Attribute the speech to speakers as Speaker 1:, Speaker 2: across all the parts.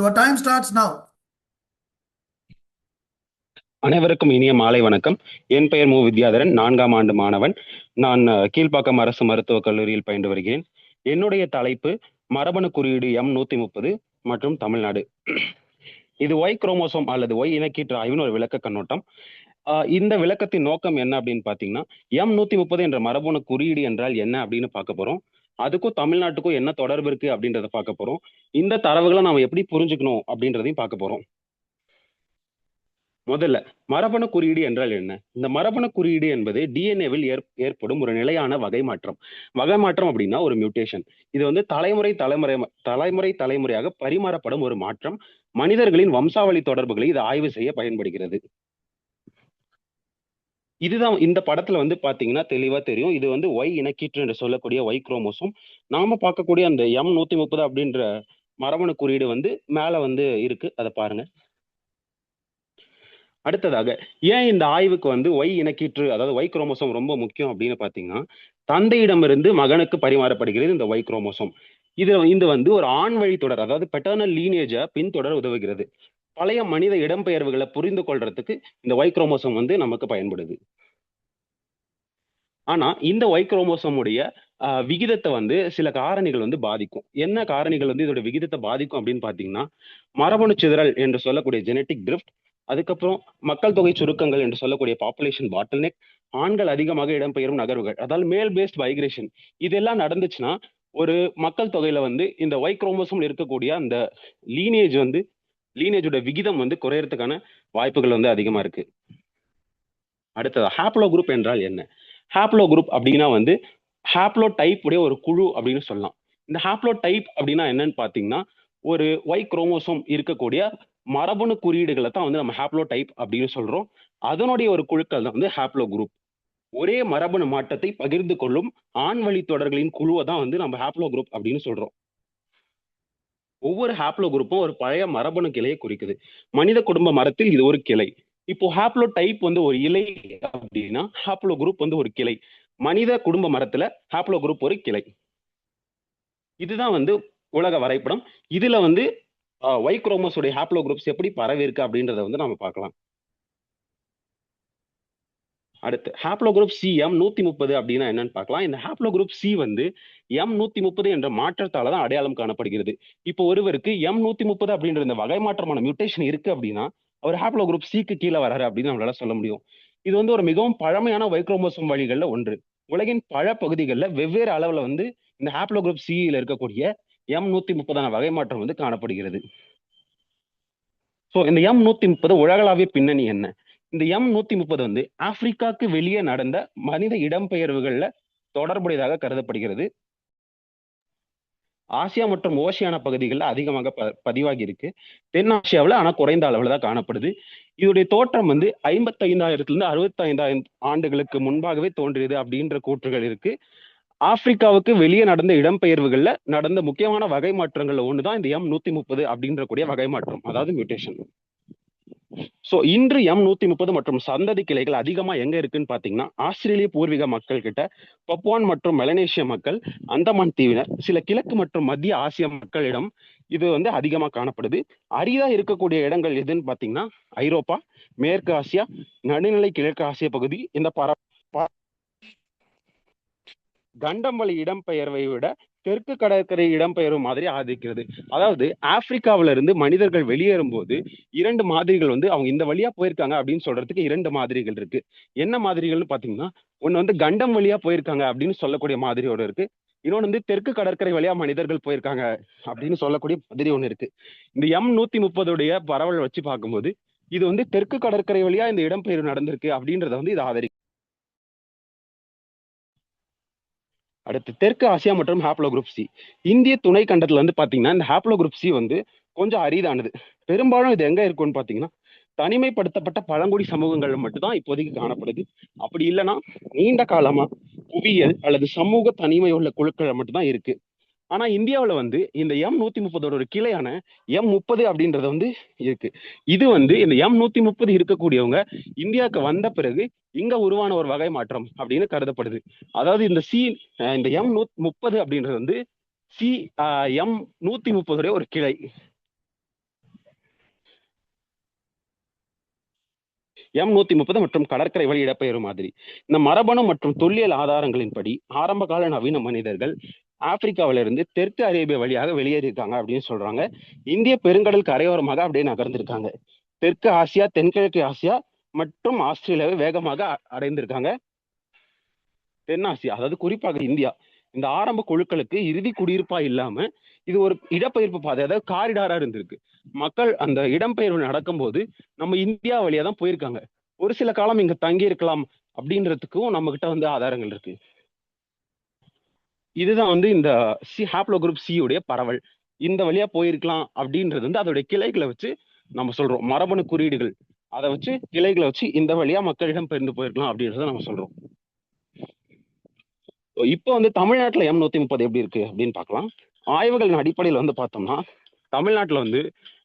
Speaker 1: Your time starts now.
Speaker 2: அனைவருக்கும் இனிய மாலை வணக்கம். என் பெயர் மு வித்யாதரன், 4ஆம் ஆண்டு மாணவன். நான் கீழ்ப்பாக்கம் அரசு மருத்துவக் கல்லூரியில் பயின்று வருகிறேன். என்னுடைய தலைப்பு மரபணு குறியீடு M130 மற்றும் தமிழ்நாடு. இது ஒய் குரோமோசோம் அல்லது ஒய் இனக்கீற்று ஆய்வின் ஒரு விளக்க கண்ணோட்டம். இந்த விளக்கத்தின் நோக்கம் என்ன அப்படின்னு பாத்தீங்கன்னா, M130 என்ற மரபணு குறியீடு என்றால் என்ன அப்படின்னு பார்க்க போறோம். அதுக்கும் தமிழ்நாட்டுக்கும் என்ன தொடர்பு இருக்கு அப்படின்றத பார்க்க போறோம். இந்த தரவுகளை நாம எப்படி புரிஞ்சுக்கணும் அப்படின்றதையும் பார்க்க போறோம். முதல்ல மரபணு குறியீடு என்றால் என்ன? இந்த மரபணு குறியீடு என்பது டிஎன்ஏவில் ஏற்படும் ஒரு நிலையான வகை மாற்றம். வகை மாற்றம் அப்படின்னா ஒரு மியூட்டேஷன். இது வந்து தலைமுறையாக பரிமாறப்படும் ஒரு மாற்றம். மனிதர்களின் வம்சாவளி தொடர்புகளை இது ஆய்வு செய்ய பயன்படுகிறது. இதுதான் இந்த படத்துல வந்து பாத்தீங்கன்னா தெளிவா தெரியும். இது வந்து ஒய் இனக்கீற்று என்று சொல்லக்கூடிய ஒய் குரோமோசோம். நாம பார்க்கக்கூடிய அந்த M130 அப்படின்ற மரபணு குறியீடு வந்து மேல வந்து இருக்கு, அதை பாருங்க. அடுத்ததாக ஏன் இந்த ஆய்வுக்கு வந்து ஒய் இனக்கீற்று அதாவது ஒய் குரோமோசோம் ரொம்ப முக்கியம் அப்படின்னு பாத்தீங்கன்னா, தந்தையிடமிருந்து மகனுக்கு பரிமாறப்படுகிறது இந்த ஒய் குரோமோசோம். இது வந்து ஒரு ஆண் வழி தொடர், அதாவது பெட்டர்னல் லீனேஜை பின்தொடர உதவுகிறது. பழைய மனித இடம்பெயர்வுகளை புரிந்து கொள்றதுக்கு இந்த ஒய் குரோமோசோம் வந்து நமக்கு பயன்படுது. ஆனா இந்த ஒய் குரோமோசோமுடைய விகிதத்தை வந்து சில காரணிகள் வந்து பாதிக்கும். என்ன காரணிகள் வந்து இதோட விகிதத்தை பாதிக்கும் அப்படின்னு பாத்தீங்கன்னா, மரபணு சிதறல் என்று சொல்லக்கூடிய ஜெனட்டிக் ட்ரிஃப்ட், அதுக்கப்புறம் மக்கள் தொகை சுருக்கங்கள் என்று சொல்லக்கூடிய பாப்புலேஷன் பாட்டில்நெக், ஆண்கள் அதிகமாக இடம்பெயரும் நகர்வுகள், அதாவது மேல் பேஸ்ட் மைக்ரேஷன், இதெல்லாம் நடந்துச்சுன்னா ஒரு மக்கள் தொகையில வந்து இந்த ஒய் குரோமோசோம் இருக்கக்கூடிய அந்த லீனேஜோட விகிதம் வந்து குறையறதுக்கான வாய்ப்புகள் வந்து அதிகமா இருக்கு. அடுத்தது ஹாப்ளோ குரூப் என்றால் என்ன? ஹாப்ளோ குரூப் அப்படின்னா வந்து ஹாப்ளோ டைப் உடைய ஒரு குழு அப்படின்னு சொல்லலாம். இந்த ஹாப்ளோ டைப் அப்படின்னா என்னன்னு பாத்தீங்கன்னா, ஒரு ஒய் குரோமோசோம் இருக்கக்கூடிய மரபணு குறியீடுகளை தான் வந்து நம்ம ஹாப்ளோ டைப் அப்படின்னு சொல்றோம். அதனுடைய ஒரு குழுக்கள் தான் வந்து ஹாப்ளோ குரூப். ஒரே மரபணு மாற்றத்தை பகிர்ந்து கொள்ளும் ஆண் வழி தொடர்களின் குழுவை தான் வந்து நம்ம ஹாப்ளோ குரூப் அப்படின்னு சொல்றோம். ஒவ்வொரு ஹாப்ளோ குரூப்பும் ஒரு பழைய மரபணு கிளையை குறிக்குது. மனித குடும்ப மரத்தில் இது ஒரு கிளை. இப்போ ஹாப்ளோ டைப் வந்து ஒரு இலை அப்படின்னா ஹாப்ளோ குரூப் வந்து ஒரு கிளை. மனித குடும்ப மரத்துல ஹாப்ளோ குரூப் ஒரு கிளை. இதுதான் வந்து உலக வரைபடம். இதுல வந்து ஒய் குரோமோஸோட ஹாப்ளோ குரூப்ஸ் எப்படி பரவி இருக்கு அப்படின்றத வந்து நம்ம பார்க்கலாம். அடுத்து ஹாப்ளோ குரூப் சி M130 அப்படின்னா என்னன்னு பார்க்கலாம். இந்த ஹாப்ளோ குரூப் சி வந்து M130 என்ற மாற்றத்தால தான் அடையாளம் காணப்படுகிறது. இப்போ ஒருவருக்கு M130 அப்படின்ற இந்த வகை மாற்றமான மியூட்டேஷன் இருக்கு அப்படின்னா அவர் ஹாப்ளோ குரூப் சிக்கு கீழே வராரு அப்படின்னு நம்மளால சொல்ல முடியும். இது வந்து ஒரு மிகவும் பழமையான ஒய் குரோமோசோம் வழிகள்ல ஒன்று. உலகின் பல பகுதிகளில் வெவ்வேறு அளவுல வந்து இந்த ஹாப்ளோ குரூப் சியில் இருக்கக்கூடிய M130 வகை மாற்றம் வந்து காணப்படுகிறது. ஸோ இந்த M130 உலகளாவிய பின்னணி என்ன? இந்த M130 வந்து ஆப்பிரிக்காவுக்கு வெளியே நடந்த மனித இடம்பெயர்வுகள்ல தொடர்புடையதாக கருதப்படுகிறது. ஆசியா மற்றும் ஓசியானா பகுதிகளில் அதிகமாக பதிவாகி இருக்கு. தென் ஆசியாவில் ஆனா குறைந்த அளவுல தான் காணப்படுது. இதோடைய தோற்றம் வந்து 55,000 65,000 ஆண்டுகளுக்கு முன்பாகவே தோன்றியது அப்படின்ற கூற்றுகள் இருக்கு. ஆப்பிரிக்காவுக்கு வெளியே நடந்த இடம்பெயர்வுகள்ல நடந்த முக்கியமான வகை மாற்றங்கள்ல ஒண்ணுதான் இந்த M130 அப்படின்ற கூடிய வகை மாற்றம், அதாவது மியூட்டேஷன். சோ இன்று M130 மற்றும் சந்ததி கிளைகள் அதிகமா எங்க இருக்குன்னு பாத்தீங்கன்னா, ஆஸ்திரேலிய பூர்வீக மக்கள் கிட்ட, பப்புவான் மற்றும் மெலனேசிய மக்கள், அந்தமான் தீவினர், சில கிழக்கு மற்றும் மத்திய ஆசிய மக்களிடம் இது வந்து அதிகமா காணப்படுது. அரிதா இருக்கக்கூடிய இடங்கள் எதுன்னு பாத்தீங்கன்னா, ஐரோப்பா, மேற்கு ஆசியா, நடுநிலை கிழக்கு ஆசிய பகுதி. இந்த கண்டம்வழி இடம்பெயர்வை விட தெற்கு கடற்கரை இடம்பெயர்வு மாதிரி ஆதரிக்கிறது. அதாவது ஆப்பிரிக்காவில இருந்து மனிதர்கள் வெளியேறும் போது 2 மாதிரிகள் வந்து அவங்க இந்த வழியா போயிருக்காங்க அப்படின்னு சொல்றதுக்கு 2 மாதிரிகள் இருக்கு. என்ன மாதிரிகள்னு பாத்தீங்கன்னா, ஒண்ணு வந்து கண்டம் வழியா போயிருக்காங்க அப்படின்னு சொல்லக்கூடிய மாதிரியோட இருக்கு. இன்னொன்று வந்து தெற்கு கடற்கரை வழியா மனிதர்கள் போயிருக்காங்க அப்படின்னு சொல்லக்கூடிய மாதிரி ஒண்ணு இருக்கு. இந்த M130 பரவல் வச்சு பார்க்கும்போது இது வந்து தெற்கு கடற்கரை வழியா இந்த இடம்பெயர்வு நடந்திருக்கு அப்படின்றத வந்து இது ஆதரிக்கும். அடுத்து தெற்கு ஆசியா மற்றும் ஹாப்ளோ குரூப் சி. இந்திய துணை கண்டத்துல வந்து பாத்தீங்கன்னா இந்த ஹாப்ளோ குரூப் சி வந்து கொஞ்சம் அரிதானது. பெரும்பாலும் இது எங்க இருக்குன்னு பாத்தீங்கன்னா, தனிமைப்படுத்தப்பட்ட பழங்குடி சமூகங்கள்ல மட்டும்தான் இப்போதைக்கு காணப்படுது. அப்படி இல்லைன்னா நீண்ட காலமா புவியியல் அல்லது சமூக தனிமை உள்ள குழுக்கள் மட்டும்தான் இருக்கு. ஆனா இந்தியாவில் வந்து இந்த M130 ஒரு கிளையான M30 அப்படின்றது வந்து இருக்கு. இது வந்து இந்த M130 இருக்கக்கூடியவங்க இந்தியாவுக்கு வந்த பிறகு இங்க உருவான ஒரு வகை மாற்றம் அப்படின்னு கருதப்படுது. அதாவது இந்த M130 அப்படின்றது வந்து M130 ஒரு கிளை. M130 மற்றும் கடற்கரை வழி இடப்பெயர்வு மாதிரி. இந்த மரபணு மற்றும் தொல்லியல் ஆதாரங்களின்படி ஆரம்ப கால நவீன மனிதர்கள் ஆப்பிரிக்காவிலிருந்து தெற்கு அரேபியா வழியாக வெளியேறியிருக்காங்க அப்படின்னு சொல்றாங்க. இந்திய பெருங்கடல் கரையோரமாக அப்படியே நகர்ந்திருக்காங்க. தெற்கு ஆசியா, தென்கிழக்கு ஆசியா மற்றும் ஆஸ்திரேலியாவை வேகமாக அடைந்திருக்காங்க. தென்னாசியா, அதாவது குறிப்பாக இந்தியா, இந்த ஆரம்ப குழுக்களுக்கு இறுதி குடியிருப்பா இல்லாம இது ஒரு இடப்பெயர்ப்பு பாதை, அதாவது காரிடாரா இருந்திருக்கு. மக்கள் அந்த இடம்பெயர்வு நடக்கும்போது நம்ம இந்தியா வழியா தான் போயிருக்காங்க. ஒரு சில காலம் இங்க தங்கி இருக்கலாம் அப்படின்றதுக்கும் நம்ம கிட்ட வந்து ஆதாரங்கள் இருக்கு. இதுதான் வந்து இந்த ஹாப்ளோ குரூப் சி உடைய பரவல். இந்த வழியா போயிருக்கலாம் அப்படின்றது வந்து அதோடைய கிளைகளை வச்சு நம்ம சொல்றோம். மரபணு குறியீடுகள் அதை வச்சு கிளைகளை வச்சு இந்த வழியா மக்களிடம் பெயர்ந்து போயிருக்கலாம் அப்படின்றத நம்ம சொல்றோம். இப்போ வந்து தமிழ்நாட்டுல M130 எப்படி இருக்கு அப்படின்னு பார்க்கலாம். ஆய்வுகளின் அடிப்படையில் வந்து பார்த்தோம்னா தமிழ்நாட்டுல வந்து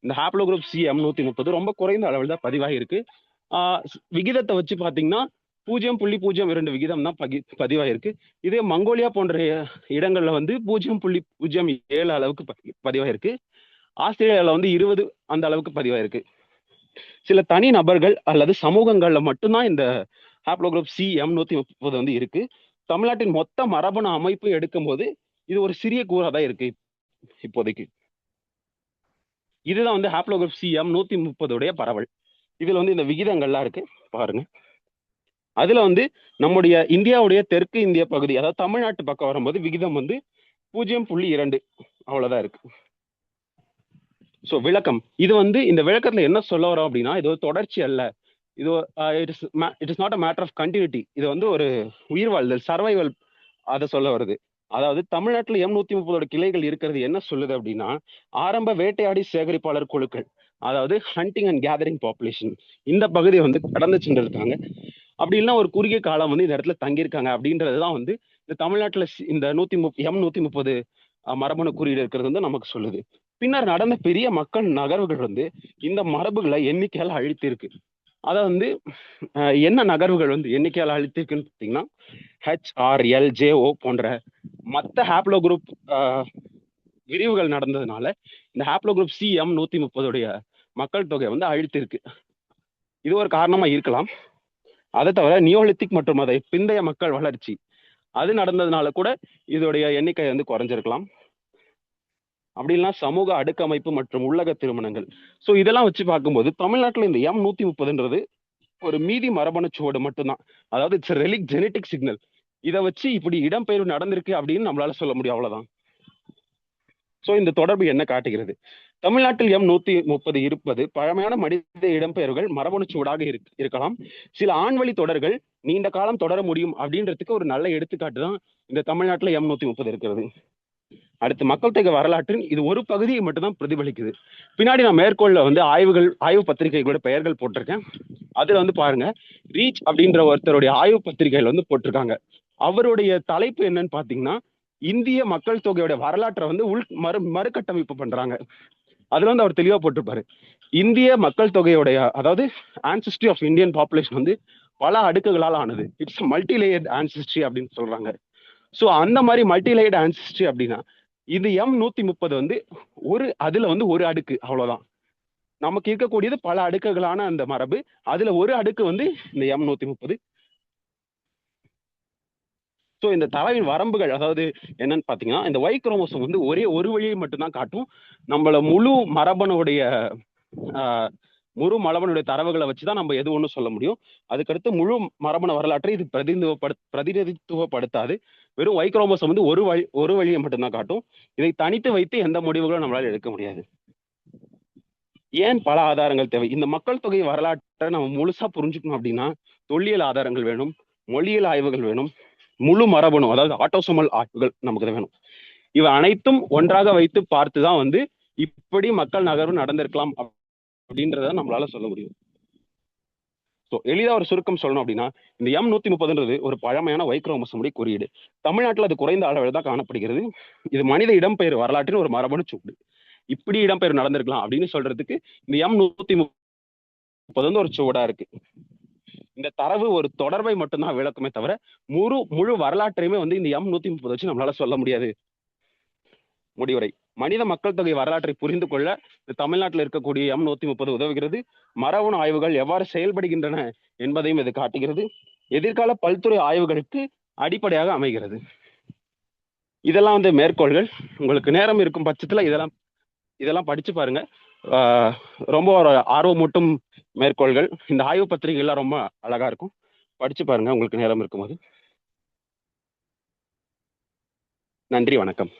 Speaker 2: இந்த ஹாப்ளோ குரூப் சி M130 ரொம்ப குறைந்த அளவில் தான் பதிவாயிருக்கு. விகிதத்தை வச்சு பார்த்தீங்கன்னா 0.02 விகிதம் தான் பதிவாயிருக்கு. இதே மங்கோலியா போன்ற இடங்கள்ல வந்து 0.07 அளவுக்கு பதிவாயிருக்கு. ஆஸ்திரேலியாவில் வந்து 20 அந்த அளவுக்கு பதிவாயிருக்கு. சில தனி நபர்கள் அல்லது சமூகங்கள்ல மட்டும்தான் இந்த ஹாப்ளோ குரூப் சி M130 வந்து இருக்கு. தமிழ்நாட்டின் மொத்த மரபணு அமைப்பு எடுக்கும் போது இது ஒரு சிறிய கூறா தான் இருக்கு இப்போதைக்கு. இதுதான் வந்து ஹாப்ளோ குரூப் சி M130 உடைய பரவல். இதுல வந்து இந்த விகிதங்கள்லாம் இருக்கு பாருங்க. அதுல வந்து நம்முடைய இந்தியாவுடைய தெற்கு இந்திய பகுதி, அதாவது தமிழ்நாட்டு பக்கம் வரும்போது விகிதம் வந்து 0.2 அவ்வளவுதான் இருக்கு. ஸோ விளக்கம், இது வந்து இந்த விளக்கத்துல என்ன சொல்ல வரோம் அப்படின்னா, இது ஒரு தொடர்ச்சி அல்ல, இது it is not a matter of continuity. இது வந்து ஒரு உயிர் வாழ்தல், சர்வைவல், அதை சொல்ல வருது. அதாவது தமிழ்நாட்டில் M130 கிளைகள் இருக்கிறது என்ன சொல்லுது அப்படின்னா, ஆரம்ப வேட்டையாடி சேகரிப்பாளர் குழுக்கள், அதாவது ஹண்டிங் அண்ட் கேதரிங் பாப்புலேஷன், இந்த பகுதியை வந்து கடந்து சென்றிருக்காங்க. அப்படி இல்லைன்னா ஒரு குறுகிய காலம் வந்து இந்த இடத்துல தங்கியிருக்காங்க அப்படின்றதுதான் வந்து இந்த தமிழ்நாட்டில் இந்த M130 மரபணு குறியீடு இருக்கிறது வந்து நமக்கு சொல்லுது. பின்னர் நடந்த பெரிய மக்கள் நகர்வுகள் வந்து இந்த மரபுகளை எண்ணிக்கையால் அழித்திருக்கு. அதை வந்து என்ன நகர்வுகள் வந்து எண்ணிக்கையால் அழித்திருக்குன்னு பார்த்தீங்கன்னா, HRLJO போன்ற மற்ற ஹாப்ளோ குரூப் விரிவுகள் நடந்ததுனால இந்த ஹாப்ளோ குரூப் சி M130 மக்கள் தொகை வந்து அழித்திருக்கு. இது ஒரு காரணமா இருக்கலாம். அதை தவிர நியோலித்திக் மற்றும் அதை பிந்தைய மக்கள் வளர்ச்சி அது நடந்ததுனால கூட இதோடைய எண்ணிக்கை வந்து குறைஞ்சிருக்கலாம். அப்படி இல்லைன்னா சமூக அடுக்கமைப்பு மற்றும் உள்ளக திருமணங்கள். ஸோ இதெல்லாம் வச்சு பார்க்கும்போது தமிழ்நாட்டில் இந்த M130 ஒரு மீதி மரபணு சுவடு மட்டும்தான். அதாவது இட்ஸ் ரெலிக் ஜெனட்டிக் சிக்னல். இதை வச்சு இப்படி இடம்பெயர்வு நடந்திருக்கு அப்படின்னு நம்மளால சொல்ல முடியும், அவ்வளவுதான். ஸோ இந்த தொடர்பு என்ன காட்டுகிறது? தமிழ்நாட்டில் M130 இருப்பது பழமையான மனித இடம்பெயர்வுகள் மரபணு சுவடாக இருக்கலாம். சில ஆண்வழி தொடர்கள் நீண்ட காலம் தொடர முடியும் அப்படின்றதுக்கு ஒரு நல்ல எடுத்துக்காட்டு தான் இந்த தமிழ்நாட்டில் M130 இருக்கிறது. அடுத்து மக்கள் தொகை வரலாற்றின் இது ஒரு பகுதியை மட்டும்தான் பிரதிபலிக்குது. பின்னாடி நான் மேற்கோள்ல வந்து ஆய்வு பத்திரிகைகளோட பெயர்கள் போட்டிருக்கேன். அதுல வந்து பாருங்க, ரீச் அப்படின்ற ஒருத்தருடைய ஆய்வு பத்திரிகைகள் வந்து போட்டிருக்காங்க. அவருடைய தலைப்பு என்னன்னு பாத்தீங்கன்னா, இந்திய மக்கள் தொகையோட வரலாற்றை வந்து மறுகட்டமைப்பு பண்றாங்க. அதுல வந்து அவர் தெளிவா போட்டிருப்பாரு, இந்திய மக்கள் தொகையோடைய, அதாவது ஆன்சிஸ்ட்ரி ஆஃப் இந்தியன் பாப்புலேஷன் வந்து பல அடுக்குகளால் ஆனது. இட்ஸ் மல்டி லேயர்ட் ஆன்சிஸ்ட்ரி அப்படின்னு சொல்றாங்க. ஸோ அந்த மாதிரி மல்டி லேயர்ட் ஆன்சிஸ்ட்ரி அப்படின்னா இது M130 வந்து அதுல வந்து ஒரு அடுக்கு, அவ்வளவுதான். நமக்கு இருக்கக்கூடியது பல அடுக்குகளான அந்த மரபு, அதுல ஒரு அடுக்கு வந்து இந்த M130. ஸோ இந்த தரவின் வரம்புகள் அதாவது என்னன்னு பாத்தீங்கன்னா, இந்த Y குரோமோசோம் வந்து ஒரே ஒரு வழியை மட்டும்தான் காட்டும். நம்மள முழு மரபணுடைய தரவுகளை வச்சுதான் நம்ம எது ஒன்றும் சொல்ல முடியும். அதுக்கடுத்து முழு மரபணு வரலாற்றை இது பிரதிநிதித்துவப்படுத்தாது. வெறும் Y குரோமோசோம் வந்து ஒரு வழியை மட்டும்தான் காட்டும். இதை தனித்து வைத்து எந்த முடிவுகளும் நம்மளால எடுக்க முடியாது. ஏன் பல ஆதாரங்கள் தேவை? இந்த மக்கள் தொகை வரலாற்றை நம்ம முழுசா புரிஞ்சுக்கணும் அப்படின்னா தொல்லியல் ஆதாரங்கள் வேணும், மொழியியல் ஆய்வுகள் வேணும், முழு மரபணு அதாவது ஆட்டோசோமல் ஆய்வுகள் நமக்கு வேணும். இவை அனைத்தும் ஒன்றாக வைத்து பார்த்துதான் வந்து இப்படி மக்கள் நகர்வு நடந்திருக்கலாம் அப்படின்றத நம்மளால சொல்ல முடியும். ஸோ எளிதா ஒரு சுருக்கம் சொல்லணும் அப்படின்னா, இந்த M130 ஒரு பழமையான Y குரோமோசோமுடைய குறியீடு. தமிழ்நாட்டில் அது குறைந்த அளவில் தான் காணப்படுகிறது. இது மனித இடம்பெயர்வு வரலாற்றின் ஒரு மரபணு சூடு. இப்படி இடம்பெயர்வு நடந்திருக்கலாம் அப்படின்னு சொல்றதுக்கு இந்த M130 வந்து ஒரு சுவடா இருக்கு. இந்த தரவு ஒரு தொடர்பை மட்டும்தான் விளக்குமே தவிர முழு வரலாற்றையுமே வந்து இந்த M130 வச்சு நம்மளால சொல்ல முடியாது. முடிவுரை. மனித மக்கள் தொகை வரலாற்றை புரிந்து கொள்ள தமிழ்நாட்டில் இருக்கக்கூடிய M130 உதவுகிறது. மரபணு ஆய்வுகள் எவ்வாறு செயல்படுகின்றன என்பதையும் இது காட்டுகிறது. எதிர்கால பல்துறை ஆய்வுகளுக்கு அடிப்படையாக அமைகிறது. இதெல்லாம் வந்து மேற்கோள்கள். உங்களுக்கு நேரம் இருக்கும் பட்சத்துல இதெல்லாம் படிச்சு பாருங்க. ரொம்ப ஒரு ஆர்வமூட்டும் மேற்கோள்கள். இந்த ஆய்வு பத்திரிகைலாம் ரொம்ப அழகா இருக்கும். படிச்சு பாருங்க உங்களுக்கு நேரம் இருக்கும்போது. நன்றி, வணக்கம்.